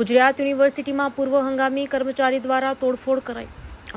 ગુજરાત યુનિવર્સિટીમાં પૂર્વ હંગામી કર્મચારી દ્વારા તોડફોડ કરાઈ।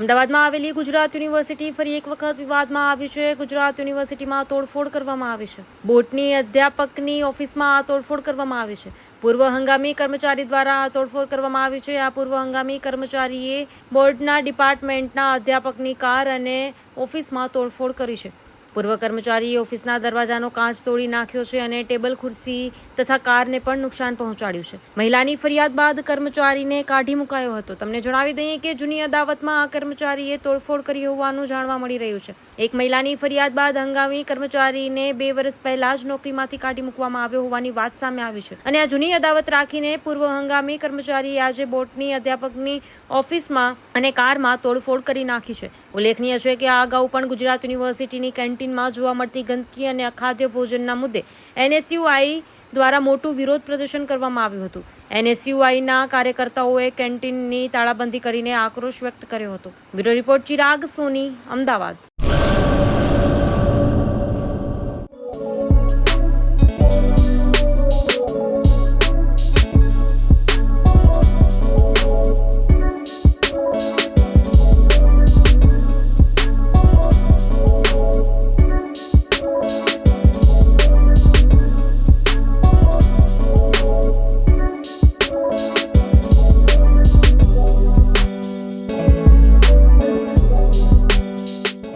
અમદાવાદમાં આવેલી ગુજરાત યુનિવર્સિટી ફરી એક વખત વિવાદમાં આવી છે। ગુજરાત યુનિવર્સિટીમાં તોડફોડ કરવામાં આવી છે। બોટની અધ્યાપકની ઓફિસમાં આ તોડફોડ કરવામાં આવી છે। પૂર્વ હંગામી કર્મચારી દ્વારા આ તોડફોડ કરવામાં આવી છે। આ પૂર્વ હંગામી કર્મચારીએ બોર્ડના ડિપાર્ટમેન્ટના અધ્યાપકની કાર અને ઓફિસમાં તોડફોડ કરી છે। પૂર્વ કર્મચારીએ ઓફિસના દરવાજાનો કાચ તોડી નાખ્યો છે અને ટેબલ ખુરશી તથા કારને પણ નુકસાન પહોંચાડ્યું છે। મહિલાની ફરિયાદ બાદ કર્મચારીને કાઢી મુકાયો હતો। તમને જણાવી દઈએ કે જૂની અદાવતમાં આ કર્મચારીએ તોડફોડ કરી હોવાનું જાણવા મળી રહ્યું છે। એક મહિલાની ફરિયાદ બાદ હંગામી કર્મચારીને 2 વર્ષ પહેલા જ નોકરીમાંથી કાઢી મૂકવામાં આવ્યો હોવાની વાત સામે આવી છે અને આ જૂની અદાવત રાખીને પૂર્વ હંગામી કર્મચારીએ આજે બોર્ડની અધ્યાપકની ઓફિસમાં અને કારમાં તોડફોડ કરી નાખી છે। ઉલ્લેખનીય છે કે આ અગાઉ પણ ગુજરાત યુનિવર્સિટીની કેન્ટીનમાં જોવા મળતી ગંદકી અને અખાદ્ય ભોજનના મુદ્દે NSUI દ્વારા મોટું વિરોધ પ્રદર્શન કરવામાં આવ્યું હતું। NSUIના કાર્યકર્તાઓએ કેન્ટીનની તાળાબંધી કરીને આક્રોશ વ્યક્ત કર્યો હતો। બ્યુરો રિપોર્ટ ચિરાગ સોની, અમદાવાદ।